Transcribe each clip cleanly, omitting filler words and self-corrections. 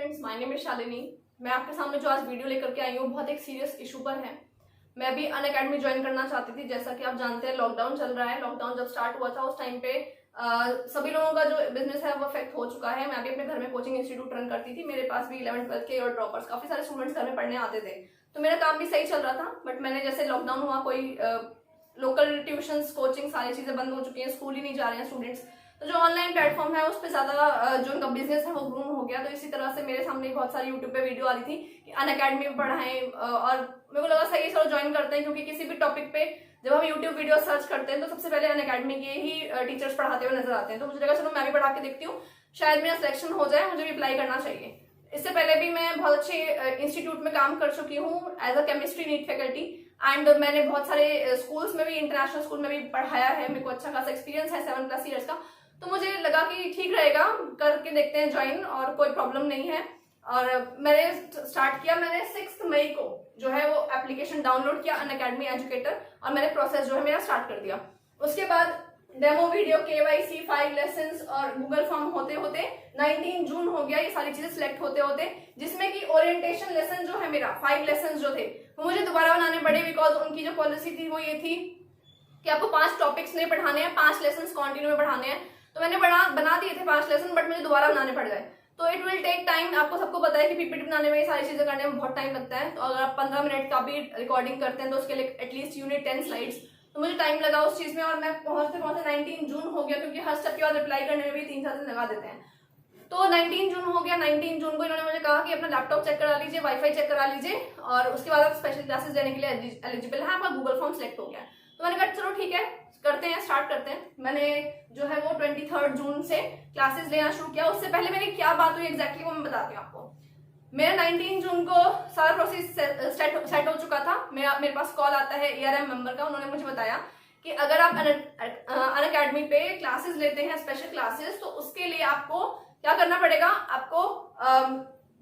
Friends, my name is Shalini. मैं आपके सामने जो आज वीडियो लेकर के आई हूँ बहुत एक सीरियस इशू पर है। मैं भी अनअकैडमी ज्वाइन करना चाहती थी। जैसा कि आप जानते हैं लॉकडाउन चल रहा है। लॉकडाउन जब स्टार्ट हुआ था उस टाइम पे सभी लोगों का जो बिजनेस है वो अफेक्ट हो चुका है। मैं भी अपने घर में कोचिंग इंस्टीट्यूट रन करती थी। मेरे पास भी 11th-12th के और ड्रॉपर्स काफी सारे स्टूडेंट्स घर में पढ़ने आते थे, तो मेरा काम भी सही चल रहा था। बट मैंने जैसे लॉकडाउन हुआ, कोई लोकल ट्यूशंस, कोचिंग, सारी चीजें बंद हो चुकी हैं, स्कूल ही नहीं जा रहे हैं स्टूडेंट्स, तो जो ऑनलाइन प्लेटफॉर्म है उस पर ज्यादा जो उनका बिजनेस है वो ग्रूम हो गया। तो इसी तरह से मेरे सामने बहुत सारी यूट्यूब पे वीडियो आ रही थी कि अनअकैडमी में पढ़ाएं, और मेरे को लगा सही है, चलो ज्वाइन करते हैं। क्योंकि किसी भी टॉपिक पे जब हम यूट्यूब वीडियो सर्च करते हैं तो सबसे पहले अनअकैडमी के ही टीचर्स पढ़ाते हुए नजर आते हैं। तो मुझे लगा चलो मैं भी पढ़ा के देखती हूँ, शायद मेरा सिलेक्शन हो जाए, मुझे भी अप्लाई करना चाहिए। इससे पहले भी मैं बहुत अच्छे इंस्टीट्यूट में काम कर चुकी हूँ as a chemistry NEET faculty, and मैंने बहुत सारे स्कूल्स में भी, इंटरनेशनल स्कूल में भी पढ़ाया है। मेरे को अच्छा खासा एक्सपीरियंस है 7+ ईयर्स का। तो मुझे लगा कि ठीक रहेगा, करके देखते हैं ज्वाइन, और कोई प्रॉब्लम नहीं है। और मैंने स्टार्ट किया। मैंने 6 मई को जो है वो एप्लीकेशन डाउनलोड किया अनअकैडमी एजुकेटर, और मैंने प्रोसेस जो है मेरा स्टार्ट कर दिया। उसके बाद डेमो वीडियो, KYC, 5 लेसन्स और गूगल फॉर्म होते होते 19 जून हो गया। ये सारी चीजें सिलेक्ट होते होते, जिसमें कि ओरिएंटेशन लेसन जो है मेरा 5 लेसन जो थे वो मुझे दोबारा बनाने पड़े, बिकॉज उनकी जो पॉलिसी थी वो ये थी कि आपको 5 टॉपिक्स नहीं पढ़ाने हैं, 5 लेसन कंटिन्यू में पढ़ाने हैं। तो मैंने बना दिए थे 5 लेसन, बट मुझे दोबारा बनाने पड़ गए। तो इट विल टेक टाइम। आपको सबको पता है कि PPT बनाने में, ये सारी चीजें करने में बहुत टाइम लगता है। तो अगर आप 15 मिनट का भी रिकॉर्डिंग करते हैं तो उसके लिए एटलीस्ट यू नीड 10 स्लाइड्स। तो मुझे टाइम लगा उस चीज में, और मैं पहुंचते 19 जून हो गया, क्योंकि हर स्टेप के बाद रिप्लाई करने में भी 3-4 दिन लगा देते हैं। तो 19 जून हो गया। 19 जून को इन्होंने मुझे कहा कि अपना लैपटॉप चेक करा लीजिए, वाईफाई चेक करा लीजिए, और उसके बाद आप स्पेशल क्लासेस देने के लिए एलिजिबल है, आपका गूगल फॉर्म सिलेक्ट हो गया। तो मैंने कहा चलो ठीक है, करते हैं, स्टार्ट करते हैं। मैंने जो है वो 23 जून से क्लासेस लेना शुरू किया। उससे पहले मेरी क्या बात हुई एग्जैक्टली वो मैं बताती हूँ आपको। मेरा 19 जून को सारा प्रोसेस सेट हो चुका था। मेरे पास कॉल आता है ERM मेंबर का। उन्होंने मुझे बताया कि अगर आप अनअकैडमी पे क्लासेस लेते हैं, स्पेशल क्लासेस, तो उसके लिए आपको क्या करना पड़ेगा, आपको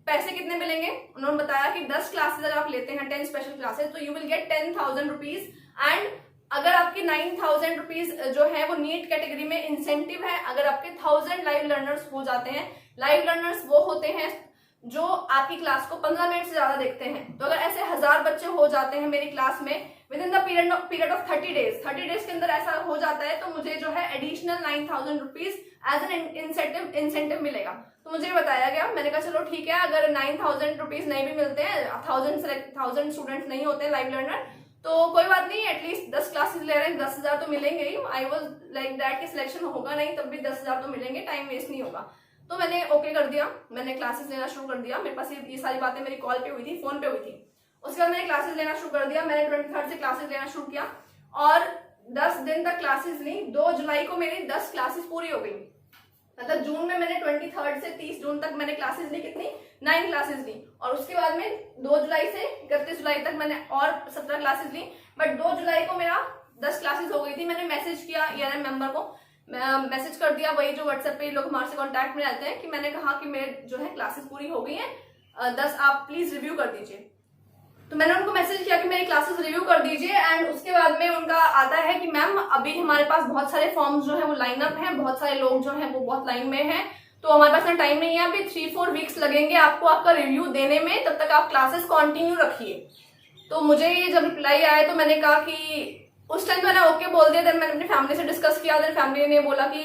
पैसे कितने मिलेंगे। उन्होंने बताया कि 10 क्लासेस अगर आप लेते हैं, 10 स्पेशल क्लासेस, तो you will get 10,000 rupees. And अगर आपके 9,000 रुपीज जो है वो नीट कैटेगरी में इंसेंटिव है अगर आपके 1000 लाइव लर्नर्स हो जाते हैं। लाइव लर्नर्स वो होते हैं जो आपकी क्लास को 15 मिनट से ज्यादा देखते हैं। तो अगर ऐसे 1000 बच्चे हो जाते हैं मेरी क्लास में with in the period of 30 days, 30 days के अंदर ऐसा हो जाता है, तो मुझे जो है additional 9,000 rupees as an incentive मिलेगा। तो मुझे बताया गया, मैंने कहा चलो ठीक है, अगर 9,000 रुपीज नहीं भी मिलते हैं, 1000 स्टूडेंट्स नहीं होते लाइव लर्नर, तो कोई बात नहीं, एटलीस्ट 10 क्लासेस ले रहे हैं, 10,000 तो मिलेंगे ही। आई वॉज लाइक दैट कि सिलेक्शन होगा नहीं तब भी 10,000 तो मिलेंगे, टाइम वेस्ट नहीं होगा। तो मैंने ओके कर दिया, मैंने क्लासेस लेना शुरू कर दिया। मेरे पास ये सारी बातें मेरी कॉल पे हुई थी, फोन पे हुई थी। उसके बाद मैंने क्लासेस लेना शुरू कर दिया। मैंने 23 से क्लासेस लेना शुरू किया, और 10 दिन तक क्लासेस ली। 2 जुलाई को मेरी 10 क्लासेस पूरी हो गई। मतलब जून में मैंने 23 से 30 जून तक मैंने क्लासेस ली, कितनी, 9 क्लासेस ली। और उसके बाद में 2 जुलाई से 31 जुलाई तक मैंने और 17 क्लासेस ली। बट 2 जुलाई को मेरा 10 क्लासेस हो गई थी। मैंने मैसेज किया ERM मेंबर को, मैसेज कर दिया, वही जो व्हाट्सएप पे लोग हमारे से कॉन्टैक्ट में रहते हैं, कि मैंने कहा कि मेरे जो है क्लासेस पूरी हो गई हैं, 10 आप प्लीज रिव्यू कर दीजिए। तो मैंने उनको मैसेज किया कि मेरी क्लासेस रिव्यू कर दीजिए। एंड उसके बाद में उनका आता है कि मैम अभी हमारे पास बहुत सारे फॉर्म्स जो है वो लाइन अप हैं, बहुत सारे लोग जो हैं वो बहुत लाइन में हैं, तो हमारे पास ना टाइम नहीं है, अभी 3-4 वीक्स लगेंगे आपको आपका रिव्यू देने में, तब तक आप क्लासेस कंटिन्यू रखिए। तो मुझे ये जब रिप्लाई आया तो मैंने कहा कि उस टाइम मैंने ओके बोल दिया। देन मैंने अपनी फैमिली से डिस्कस किया। देन फैमिली ने बोला कि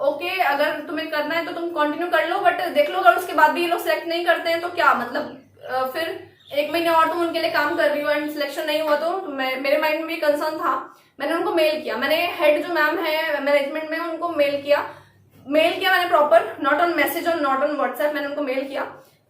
ओके, अगर तुम्हें करना है तो तुम कंटिन्यू कर लो, बट देख लो अगर उसके बाद भी ये लोग सिलेक्ट नहीं करते हैं तो क्या मतलब, फिर 1 महीने और तुम उनके लिए काम कर रही हो एंड सिलेक्शन नहीं हुआ तो मेरे माइंड में भी कंसर्न था। मैंने उनको मेल किया, मैंने हेड जो मैम है मैनेजमेंट में उनको मेल किया मैंने प्रॉपर, नॉट ऑन मैसेज और नॉट ऑन व्हाट्सएप। मैंने उनको मेल किया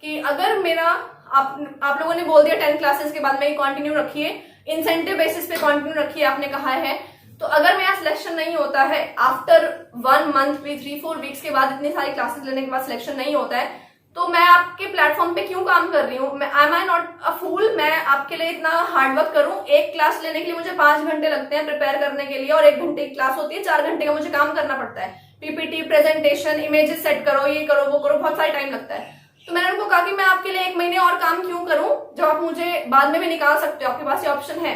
कि अगर मेरा आप लोगों ने बोल दिया 10 क्लासेस के बाद में कंटिन्यू रखिए, इंसेंटिव बेसिस पे कंटिन्यू रखिए आपने कहा है, तो अगर मेरा सिलेक्शन नहीं होता है आफ्टर 1 मंथ भी 3-4 वीक्स के बाद, इतनी सारी क्लासेस लेने के बाद सिलेक्शन नहीं होता है, तो मैं आपके प्लेटफॉर्म पे क्यों काम कर रही हूँ? आई एम नॉट अ फूल? मैं आपके लिए इतना हार्ड वर्क करूं? एक क्लास लेने के लिए मुझे 5 घंटे लगते हैं प्रिपेयर करने के लिए, और 1 घंटे की क्लास होती है, 4 घंटे का मुझे काम करना पड़ता है। PPT, प्रेजेंटेशन, इमेजेस सेट करो, ये करो, वो करो, बहुत सारा टाइम लगता है। तो मैंने उनको कहा कि मैं आपके लिए 1 महीने और काम क्यों करूं, जब आप मुझे बाद में भी निकाल सकते हो, आपके पास ये ऑप्शन है।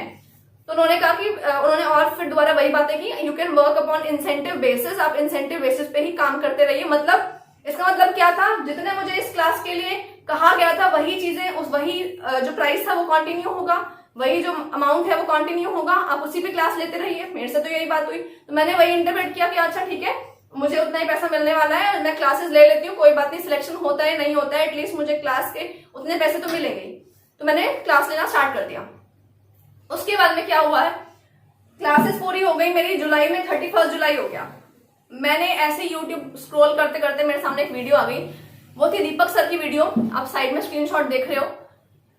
तो उन्होंने कहा कि उन्होंने और फिर दोबारा वही बातें की, you can work upon incentive basis, आप इंसेंटिव बेसिस पे ही काम करते रहिए। मतलब इसका मतलब क्या था, जितने मुझे इस क्लास के लिए कहा गया था वही चीजें, वही जो प्राइस था वो कंटिन्यू होगा, वही जो अमाउंट है वो कंटिन्यू होगा, आप उसी पे क्लास लेते रहिए। मेरे से तो यही बात हुई, तो मैंने वही इंटरप्रेट किया कि अच्छा ठीक है, मुझे उतना ही पैसा मिलने वाला है, मैं क्लासेस ले लेती हूँ, कोई बात नहीं, सिलेक्शन होता है नहीं होता है, एटलीस्ट मुझे क्लास के उतने पैसे तो मिलेंगे ही। तो मैंने क्लास लेना स्टार्ट कर दिया। उसके बाद में क्या हुआ है, क्लासेस पूरी हो गई मेरी जुलाई में, 31 जुलाई हो गया। मैंने ऐसे यूट्यूब स्क्रॉल करते करते मेरे सामने एक वीडियो आ गई, वो थी दीपक सर की वीडियो, आप साइड में स्क्रीनशॉट देख रहे हो।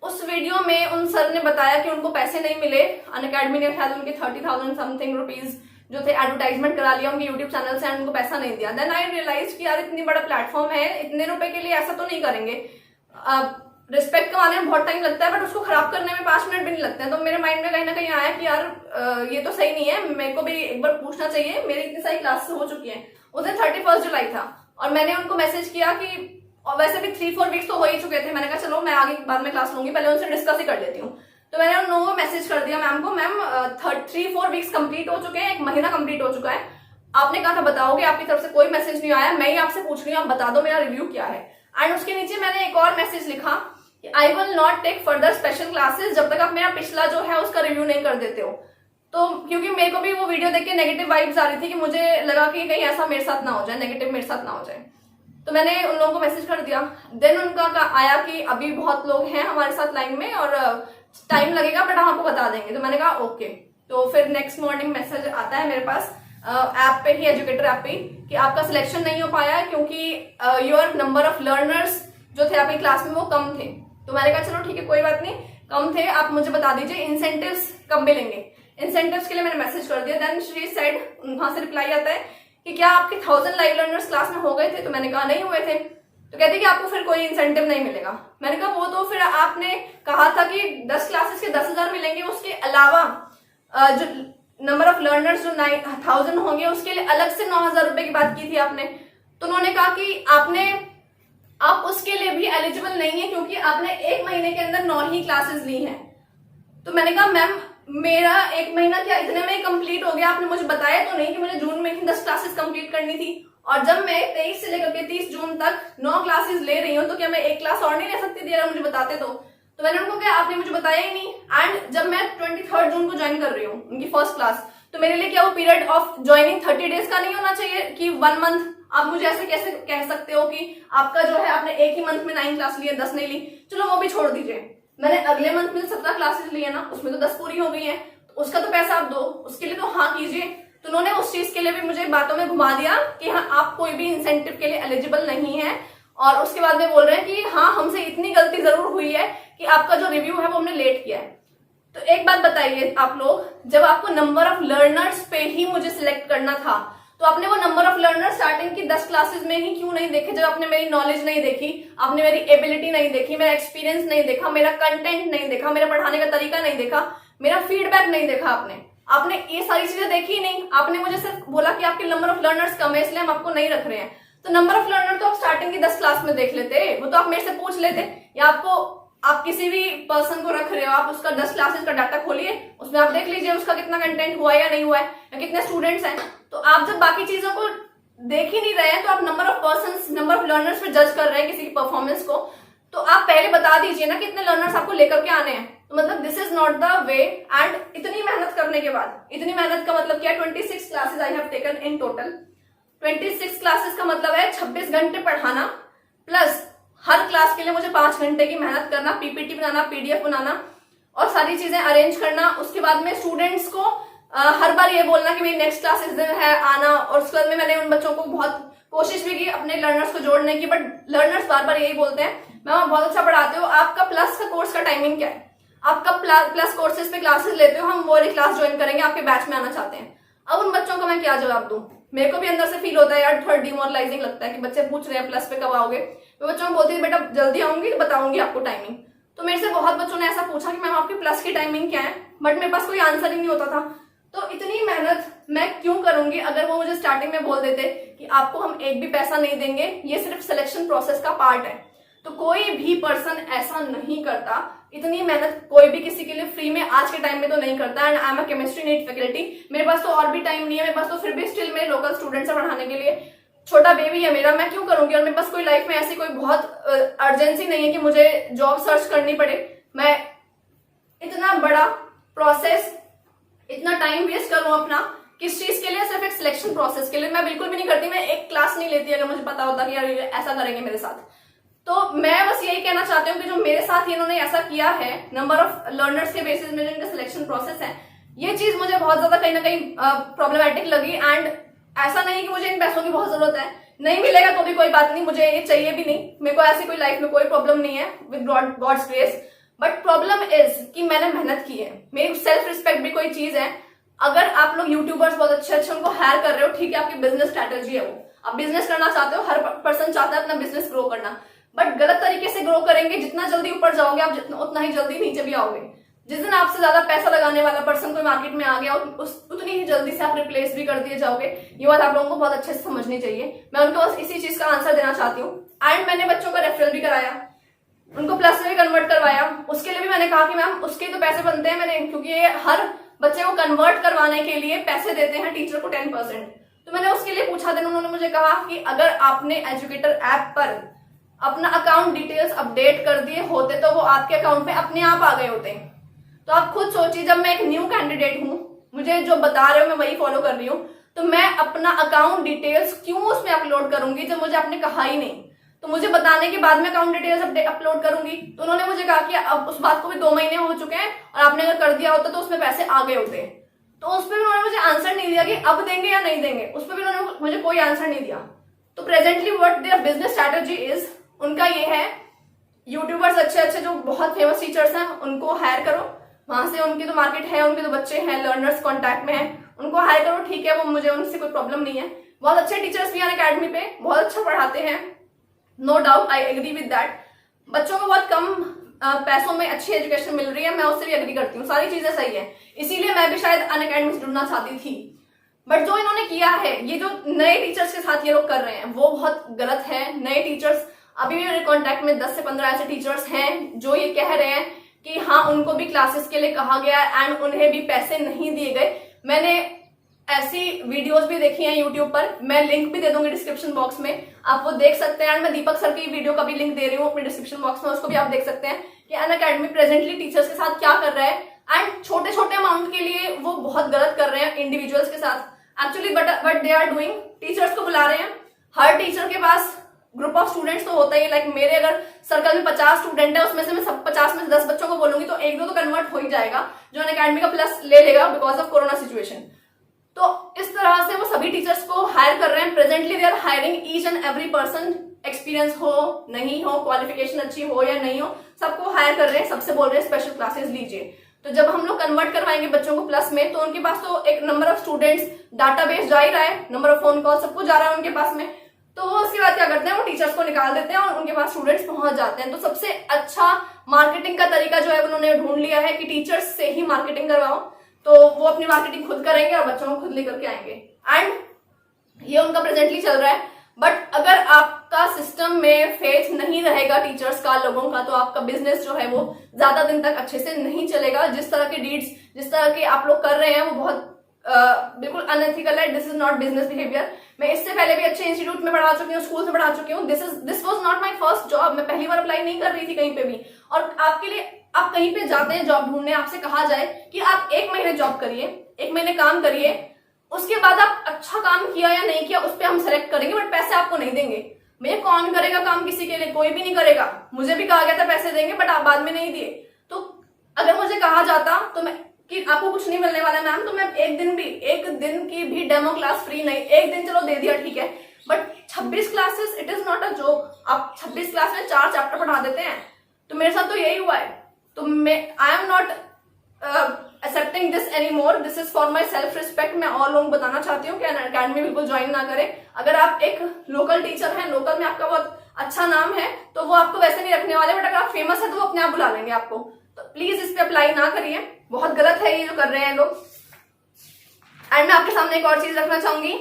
उस वीडियो में उन सर ने बताया कि उनको पैसे नहीं मिले, अनअकैडमी ने शायद उनके 30,000 समथिंग रुपीज जो थे एडवर्टाइजमेंट करा लिया उनके यूट्यूब चैनल से, उनको पैसा नहीं दिया। देन आई रियलाइज कि यार इतनी बड़ा प्लेटफॉर्म है, इतने रुपए के लिए ऐसा तो नहीं करेंगे। रिस्पेक्ट कमाने में बहुत टाइम लगता है, बट उसको खराब करने में 5 मिनट भी नहीं लगते हैं। तो मेरे माइंड में कहीं ना कहीं आया कि यार ये तो सही नहीं है, मेरे को भी एक बार पूछना चाहिए, मेरी इतनी सारी क्लासेस हो चुकी हैं। उस दिन 31 जुलाई था और मैंने उनको मैसेज किया कि, और वैसे भी 3-4 वीक्स तो हो ही चुके थे, मैंने कहा चलो मैं आगे बाद में क्लास लूंगी, पहले उनसे डिस्कस ही कर लेती हूँ। तो मैंने उन लोगों को मैसेज कर दिया मैम को, मैम 3-4 वीक्स कंप्लीट हो चुके हैं, 1 महीना कंप्लीट हो चुका है, आपने कहा था बताओगे, आपकी तरफ से कोई मैसेज नहीं आया, मैं ही आपसे पूछ रही हूँ, आप बता दो मेरा रिव्यू क्या है। एंड उसके नीचे मैंने एक और मैसेज लिखा, I will not take further special classes जब तक आप मेरा पिछला जो है उसका रिव्यू नहीं कर देते हो। तो क्योंकि मेरे को भी वो वीडियो देख के नेगेटिव वाइब्स आ रही थी कि मुझे लगा कि कहीं ऐसा मेरे साथ ना हो जाए, नेगेटिव मेरे साथ ना हो जाए, तो मैंने उन लोगों को मैसेज कर दिया। देन उनका आया कि अभी बहुत लोग हैं हमारे साथ लाइन में और टाइम लगेगा बट हम आपको बता देंगे। तो मैंने कहा ओके। तो फिर नेक्स्ट मॉर्निंग मैसेज आता है मेरे पास ऐप पे ही, एजुकेटर ऐप पे, कि आपका सिलेक्शन नहीं हो पाया है क्योंकि योर नंबर ऑफ लर्नर्स जो थे आपकी क्लास में वो कम थे। तो मैंने कहा चलो ठीक है कोई बात नहीं, कम थे, आप मुझे बता दीजिए इंसेंटिव्स कब मिलेंगे। इंसेंटिव्स के लिए मैंने मैसेज कर दिया। देन शी सेड, वहां से रिप्लाई आता है कि क्या आपके 1000 लाइव लर्नर्स क्लास में हो गए थे। तो मैंने कहा नहीं हुए थे। तो कहते कि आपको फिर कोई इंसेंटिव नहीं मिलेगा। मैंने कहा वो तो फिर आपने कहा था कि 10 क्लासेस के 10,000 मिलेंगे, उसके अलावा जो नंबर ऑफ लर्नर्स जो 9,000 होंगे उसके लिए अलग से 9,000 रुपए की बात की थी आपने। तो उन्होंने कहा कि आप उसके लिए भी एलिजिबल नहीं है क्योंकि आपने 1 महीने के अंदर 9 ही क्लासेस ली हैं। तो मैंने कहा मैम मेरा 1 महीना क्या इतने में ही कंप्लीट हो गया, आपने मुझे बताया तो नहीं कि मुझे जून में ही 10 क्लासेस कंप्लीट करनी थी। और जब मैं 23 से लेकर के 30 जून तक 9 क्लासेस ले रही हूँ तो क्या मैं 1 क्लास और नहीं ले सकती थी अगर मुझे बताते तो मैंने उनको कहा आपने मुझे बताया ही नहीं। एंड जब मैं 23 जून को ज्वाइन कर रही हूँ उनकी फर्स्ट क्लास, तो मेरे लिए क्या वो पीरियड ऑफ ज्वाइनिंग 30 डेज का नहीं होना चाहिए कि 1 मंथ? आप मुझे ऐसे कैसे कह सकते हो कि आपका जो है आपने एक ही मंथ में 9 क्लास ली है, 10 नहीं ली। चलो वो भी छोड़ दीजिए, मैंने अगले मंथ में 17 क्लासेस ली है ना, उसमें तो 10 पूरी हो गई है, तो उसका तो पैसा आप दो, उसके लिए तो हाँ कीजिए। तो उन्होंने उस चीज के लिए भी मुझे बातों में घुमा दिया कि हाँ आप कोई भी इंसेंटिव के लिए एलिजिबल नहीं है। और उसके बाद में बोल रहे हैं कि हाँ हमसे इतनी गलती जरूर हुई है कि आपका जो रिव्यू है वो हमने लेट किया है। तो एक बात बताइए आप लोग, जब आपको नंबर ऑफ लर्नर्स पे ही मुझे सिलेक्ट करना था तो आपने वो नंबर ऑफ लर्नर स्टार्टिंग की 10 क्लासेस में ही क्यों नहीं देखे? जब आपने मेरी नॉलेज नहीं देखी, आपने मेरी एबिलिटी नहीं देखी, मेरा एक्सपीरियंस नहीं देखा, मेरा कंटेंट नहीं देखा, मेरा पढ़ाने का तरीका नहीं देखा, मेरा फीडबैक नहीं देखा, आपने ये सारी चीजें देखी ही नहीं। आपने मुझे सिर्फ बोला कि आपके नंबर ऑफ लर्नर्स कम है इसलिए हम आपको नहीं रख रहे हैं। तो नंबर ऑफ लर्नर तो आप स्टार्टिंग की 10 क्लास में देख लेते, वो तो आप मेरे से पूछ लेते, या आप किसी भी पर्सन को रख रहे हो, आप उसका 10 क्लासेस का डाटा खोलिए, उसमें आप देख लीजिए उसका कितना कंटेंट हुआ है या नहीं हुआ है, या कितने स्टूडेंट्स हैं। तो आप जब बाकी चीजों को देख ही नहीं रहे हैं तो आप number of persons, number of learners पे जज कर रहे हैं किसी की परफॉर्मेंस को, तो आप पहले बता दीजिए ना कितने लर्नर्स आपको लेकर के आने हैं। तो मतलब this is not the way. And इतनी मेहनत करने के बाद, इतनी मेहनत का मतलब क्या है, 26 classes I have taken in total. 26 classes का मतलब है 26 घंटे पढ़ाना, प्लस हर क्लास के लिए मुझे 5 घंटे की मेहनत करना, पीपीटी बनाना, पीडीएफ बनाना और सारी चीजें अरेंज करना। उसके बाद में स्टूडेंट्स को हर बार ये बोलना कि मेरी नेक्स्ट क्लास इस दिन है, आना। और उसके बाद में मैंने उन बच्चों को बहुत कोशिश भी की अपने लर्नर्स को जोड़ने की, बट लर्नर्स बार बार यही बोलते हैं मैम बहुत अच्छा पढ़ाते हो, आपका प्लस का कोर्स का टाइमिंग क्या है, आपका प्लस कोर्सेज पे क्लासेस लेते हो, हम वो वाली क्लास ज्वाइन करेंगे, आपके बैच में आना चाहते हैं। अब उन बच्चों को मैं क्या जवाब दूं? मेरे को भी अंदर से फील होता है यार, थोड़ा डिमोरलाइजिंग लगता है कि बच्चे पूछ रहे हैं प्लस पे कब आओगे। मैं बच्चों को बोलती हूँ बेटा जल्दी आऊंगी तो बताऊंगी आपको टाइमिंग। तो मेरे से बहुत बच्चों ने ऐसा पूछा कि मैम आपकी प्लस की टाइमिंग क्या है, बट मेरे पास कोई आंसर ही नहीं होता था। तो इतनी मेहनत मैं क्यों करूंगी अगर वो मुझे स्टार्टिंग में बोल देते कि आपको हम एक भी पैसा नहीं देंगे, ये सिर्फ सिलेक्शन प्रोसेस का पार्ट है। तो कोई भी पर्सन ऐसा नहीं करता, इतनी मेहनत कोई भी किसी के लिए फ्री में आज के टाइम में तो नहीं करता। And I am a chemistry NEET faculty, मेरे पास तो और भी टाइम नहीं है, मेरे पास तो फिर भी स्टिल मेरे लोकल स्टूडेंट्स है पढ़ाने के लिए। छोटा बेबी है मेरा, मैं क्यों करूंगी, और मेरे पास कोई लाइफ में ऐसी कोई बहुत अर्जेंसी नहीं है कि मुझे जॉब सर्च करनी पड़े। मैं इतना बड़ा प्रोसेस, इतना टाइम वेस्ट करूं अपना किस चीज के लिए, सिर्फ एक सिलेक्शन प्रोसेस के लिए। मैं बिल्कुल भी नहीं करती, मैं एक क्लास नहीं लेती अगर मुझे पता होता कि यार ऐसा करेंगे मेरे साथ। तो मैं बस यही कहना चाहती हूँ कि जो मेरे साथ इन्होंने ऐसा किया है, नंबर ऑफ लर्नर्स के बेसिस में जो इनका सिलेक्शन प्रोसेस है, ये चीज मुझे बहुत ज्यादा कहीं ना कहीं प्रॉब्लमेटिक लगी। एंड ऐसा नहीं कि मुझे इन पैसों की बहुत जरूरत है, नहीं मिलेगा तो भी कोई बात नहीं, मुझे ये चाहिए भी नहीं, मेरे को ऐसी कोई लाइफ में कोई प्रॉब्लम नहीं है with God's grace. But problem is कि मैंने मेहनत की है, मेरी सेल्फ रिस्पेक्ट भी कोई चीज है। अगर आप लोग यूट्यूबर्स बहुत अच्छे अच्छे उनको हायर कर रहे हो, ठीक है, आपकी बिजनेस स्ट्रैटेजी है, वो आप बिजनेस करना चाहते हो, हर पर्सन चाहता है अपना बिजनेस ग्रो करना, बट गलत तरीके से ग्रो करेंगे। जितना जल्दी ऊपर जाओगे आप, जितना उतना ही जल्दी नीचे भी आओगे। जिस दिन आपसे ज्यादा पैसा लगाने वाला पर्सन कोई मार्केट में आ गया, उतनी ही जल्दी से आप रिप्लेस भी कर दिए जाओगे। ये बात आप लोगों को बहुत अच्छे से समझनी चाहिए। मैं उनको बस इसी चीज का आंसर देना चाहती हूँ। एंड मैंने बच्चों का रेफरल भी कराया, उनको प्लस में भी कन्वर्ट करवाया, उसके लिए भी मैंने कहा कि मैम उसके तो पैसे बनते हैं मैंने, क्योंकि ये हर बच्चे को कन्वर्ट करवाने के लिए पैसे देते हैं टीचर को 10%। तो मैंने उसके लिए पूछा, देन उन्होंने मुझे कहा कि अगर आपने एजुकेटर ऐप पर अपना अकाउंट डिटेल्स अपडेट कर दिए होते तो वो आपके अकाउंट में अपने आप आ गए होते। तो आप खुद सोचिए, जब मैं एक न्यू कैंडिडेट हूं, मुझे जो बता रहे हो मैं वही फॉलो कर रही हूँ, तो मैं अपना अकाउंट डिटेल्स क्यों उसमें अपलोड करूंगी जब मुझे आपने कहा ही नहीं। तो मुझे बताने के बाद में अकाउंट डिटेल्स अपलोड करूंगी। तो उन्होंने मुझे कहा कि अब उस बात को भी 2 महीने हो चुके हैं और आपने अगर कर दिया होता तो उसमें पैसे आ गए होते। तो उस पर भी उन्होंने मुझे आंसर नहीं दिया कि अब देंगे या नहीं देंगे, उस पर भी उन्होंने मुझे कोई आंसर नहीं दिया। तो presently what their business strategy is, उनका ये है, यूट्यूबर्स अच्छे अच्छे जो बहुत फेमस टीचर्स हैं उनको हायर करो, वहां से उनकी तो मार्केट है, उनके तो बच्चे हैं, लर्नर्स कॉन्टैक्ट में हैं, उनको हायर करो, ठीक है, वो मुझे उनसे कोई प्रॉब्लम नहीं है। बहुत अच्छे टीचर्स भी हैं अकेडमी पे, बहुत अच्छा पढ़ाते हैं, no doubt, I agree with that. बच्चों को बहुत कम पैसों में अच्छी एजुकेशन मिल रही है, मैं उससे भी एग्री करती हूँ, सारी चीजें सही है, इसीलिए मैं भी शायद अनअकैडमी से जुड़ना चाहती थी। बट जो इन्होंने किया है, ये जो नए टीचर्स के साथ ये लोग कर रहे हैं वो बहुत गलत है। नए टीचर्स, अभी भी मेरे कॉन्टेक्ट में 10 से 15 ऐसे टीचर्स हैं जो ये कह रहे हैं कि हाँ उनको भी क्लासेस के लिए कहा गया एंड उन्हें भी पैसे नहीं दिए गए। मैंने ऐसी वीडियोस भी देखी हैं यूट्यूब पर, मैं लिंक भी दे दूंगी डिस्क्रिप्शन बॉक्स में, आप वो देख सकते हैं। एंड मैं दीपक सर की वीडियो का भी लिंक दे रही हूँ अपने डिस्क्रिप्शन बॉक्स में, उसको भी आप देख सकते हैं कि अनअकैडमी प्रेजेंटली टीचर्स के साथ क्या कर रहा है। एंड छोटे छोटे अमाउंट के लिए वो बहुत गलत कर रहे हैं इंडिविजुअल्स के साथ। Actually but they are doing, teachers को बुला रहे हैं, हर टीचर के पास ग्रुप ऑफ स्टूडेंट्स तो होता ही, लाइक मेरे अगर सर्कल में 50 स्टूडेंट है, उसमें से मैं सब 50 में से 10 बच्चों को बोलूंगी तो 1-2 तो कन्वर्ट हो ही जाएगा जो अनअकैडमी का प्लस ले लेगा बिकॉज ऑफ कोरोना सिचुएशन। तो इस तरह से वो सभी टीचर्स को हायर कर रहे हैं। Presently they are hiring each and every person, experience हो नहीं हो, क्वालिफिकेशन अच्छी हो या नहीं हो, सबको हायर कर रहे हैं, सबसे बोल रहे हैं स्पेशल क्लासेस लीजिए। तो जब हम लोग कन्वर्ट करवाएंगे बच्चों को प्लस में, तो उनके पास तो एक नंबर ऑफ स्टूडेंट्स डाटाबेस जा ही रहा है, नंबर ऑफ फोन कॉल सब कुछ जा रहा है उनके पास में। तो वो उसके बाद क्या करते हैं, वो टीचर्स को निकाल देते हैं और उनके पास स्टूडेंट्स पहुंच जाते हैं। तो सबसे अच्छा मार्केटिंग का तरीका जो है उन्होंने ढूंढ लिया है कि टीचर्स से ही मार्केटिंग करवाओ, तो वो अपनी मार्केटिंग खुद करेंगे और बच्चों को खुद लेकर के आएंगे। एंड ये उनका प्रेजेंटली चल रहा है। बट अगर आपका सिस्टम में फेथ नहीं रहेगा टीचर्स का, लोगों का, तो आपका बिजनेस जो है वो ज्यादा दिन तक अच्छे से नहीं चलेगा। जिस तरह के डीड्स, जिस तरह के आप लोग कर रहे हैं वो बहुत बिल्कुल अनएथिकल है। This is not business behaviour. मैं इससे पहले भी अच्छे इंस्टीट्यूट में पढ़ा चुकी हूँ, स्कूल से पढ़ा चुकी हूँ। This was not my first job, मैं पहली बार अप्लाई नहीं कर रही थी कहीं पे भी। और आपके लिए, आप कहीं पे जाते हैं जॉब ढूंढने, आपसे कहा जाए कि आप 1 महीने जॉब करिए, 1 महीने काम करिए, उसके बाद आप अच्छा काम किया या नहीं किया उस पर हम सेलेक्ट करेंगे, बट पैसे आपको नहीं देंगे। भैया कौन करेगा काम किसी के लिए, कोई भी नहीं करेगा। मुझे भी कहा गया था पैसे देंगे, बट आप बाद में नहीं दिए। तो अगर मुझे कहा जाता तो मैं कि आपको कुछ नहीं मिलने वाला मैम, तो मैं एक दिन की भी डेमो क्लास फ्री नहीं, एक दिन चलो दे दिया ठीक है, but 26 classes it is not a joke. आप 26 क्लास में 4 चैप्टर पढ़ा देते हैं। तो मेरे साथ तो यही हुआ है। तो मैं I am not accepting this any more, this is for my self respect. मैं और लोगों को बताना चाहती हूँ कि अकेडमी बिल्कुल ज्वाइन ना करें। अगर आप एक लोकल टीचर हैं, लोकल में आपका बहुत अच्छा नाम है, तो वो आपको वैसे नहीं रखने वाले, बट अगर आप फेमस है तो वो अपने आप बुला लेंगे आपको। तो प्लीज इस पे अप्लाई ना करिए, बहुत गलत है ये जो कर रहे हैं लोग। एंड मैं आपके सामने एक और चीज रखना चाहूंगी,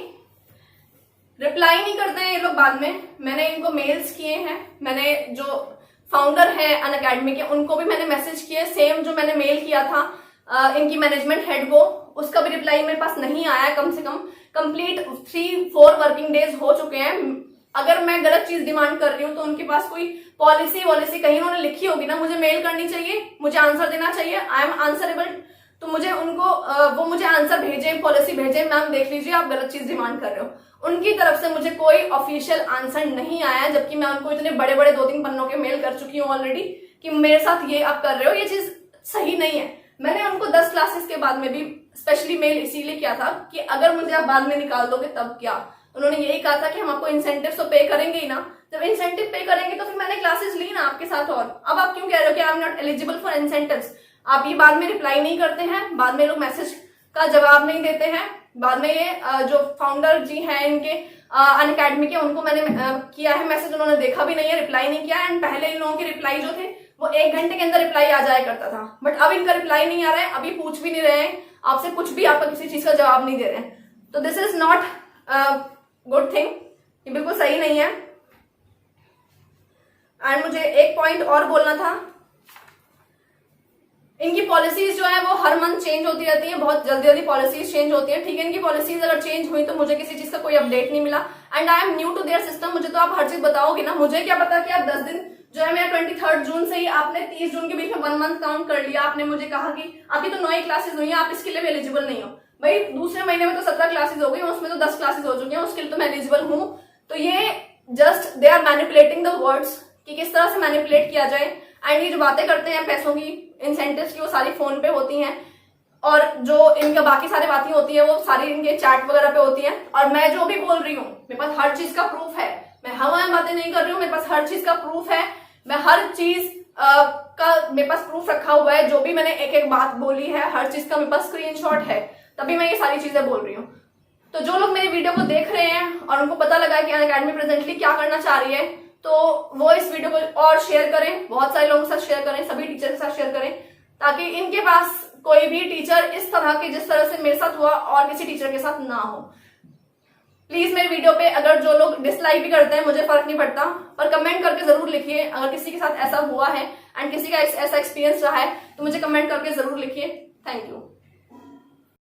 रिप्लाई नहीं करते हैं ये लोग बाद में। मैंने इनको मेल्स किए हैं, मैंने जो फाउंडर है अनअकैडमी के उनको भी मैंने मैसेज किए, सेम जो मैंने मेल किया था इनकी मैनेजमेंट हेड को, उसका भी रिप्लाई मेरे पास नहीं आया कम से कम। कंप्लीट 3-4 वर्किंग डेज हो चुके हैं। अगर मैं गलत चीज डिमांड कर रही हूँ तो उनके पास कोई पॉलिसी वॉलिसी कहीं उन्होंने लिखी होगी ना, मुझे मेल करनी चाहिए, मुझे आंसर देना चाहिए, आई एम आंसरेबल। तो मुझे उनको वो मुझे आंसर भेजे, पॉलिसी भेजे, मैम देख लीजिए आप गलत चीज डिमांड कर रहे हो। उनकी तरफ से मुझे कोई ऑफिशियल आंसर नहीं आया, जबकि मैं उनको इतने बड़े बड़े 2-3 पन्नों के मेल कर चुकी हूँ ऑलरेडी कि मेरे साथ ये आप कर रहे हो, ये चीज सही नहीं है। मैंने उनको 10 क्लासेस के बाद में भी स्पेशली मेल इसीलिए किया था कि अगर मुझे आप बाद में निकाल दोगे तब क्या। उन्होंने यही कहा था कि हम आपको इंसेंटिव तो पे करेंगे ही ना, जब इंसेंटिव पे करेंगे तो फिर मैंने क्लासेस ली ना आपके साथ। और अब आप क्यों कह रहे हो कि I am not eligible for incentives? आप ये बाद में रिप्लाई नहीं करते हैं, बाद में लोग मैसेज का जवाब नहीं देते हैं, बाद में ये जो फाउंडर जी हैं इनके अनअकैडमी के, उनको मैंने किया है मैसेज, उन्होंने देखा भी नहीं है, रिप्लाई नहीं किया। एंड पहले इन लोगों के रिप्लाई जो थे वो 1 घंटे के अंदर रिप्लाई आ जाया करता था, बट अब इनका रिप्लाई नहीं आ रहा है, अभी पूछ भी नहीं रहे हैं आपसे कुछ भी, आपका किसी चीज का जवाब नहीं दे रहे हैं। तो this is not good thing, ये बिल्कुल सही नहीं है। एंड मुझे एक पॉइंट और बोलना था, इनकी पॉलिसीज जो है वो हर मंथ चेंज होती रहती है, बहुत जल्दी जल्दी पॉलिसीज चेंज होती है, ठीक है। इनकी पॉलिसीज अगर चेंज हुई तो मुझे किसी चीज का कोई अपडेट नहीं मिला, and I am new to their system. मुझे तो आप हर चीज बताओगे ना, मुझे क्या पता कि आप 10 दिन जो है मेरा 23 जून से ही आपने 30 जून के बीच में 1 मंथ काउंट कर लिया। आपने मुझे कहा कि अभी तो 9 क्लासेस हुई है, आप इसके लिए भी एलिजिबल नहीं हो। भाई दूसरे महीने में तो 17 क्लासेस हो गई, उसमें तो 10 क्लासेस हो चुकी हैं, उसके लिए तो मैं एलिजिबल हूँ। तो ये just they are manipulating the words कि किस तरह से मैनिपुलेट किया जाए। एंड ये जो बातें करते हैं पैसों की, इंसेंटिव्स की, वो सारी फोन पे होती हैं, और जो इनका बाकी सारी बातें होती है वो सारी इनके चैट वगैरह पे होती हैं। और मैं जो भी बोल रही हूँ मेरे पास हर चीज का प्रूफ है, मैं हवा बातें नहीं कर रही हूँ, मेरे पास हर चीज का प्रूफ है, मैं हर चीज का मेरे पास प्रूफ रखा हुआ है। जो भी मैंने एक एक बात बोली है हर चीज का मेरे पास स्क्रीनशॉट है, तभी मैं ये सारी चीजें बोल रही हूँ। तो जो लोग मेरी वीडियो को देख रहे हैं और उनको पता लगा कि अनअकैडमी प्रेजेंटली क्या करना चाह रही है, तो वो इस वीडियो को और शेयर करें, बहुत सारे लोगों के साथ शेयर करें, सभी टीचर के साथ शेयर करें, ताकि इनके पास कोई भी टीचर इस तरह के जिस तरह से मेरे साथ हुआ और किसी टीचर के साथ ना हो। प्लीज मेरे वीडियो पे अगर जो लोग डिसलाइक भी करते हैं, मुझे फर्क नहीं पड़ता, पर कमेंट करके जरूर लिखिए अगर किसी के साथ ऐसा हुआ है एंड किसी का ऐसा एक्सपीरियंस रहा है, तो मुझे कमेंट करके जरूर लिखिए। Thank you.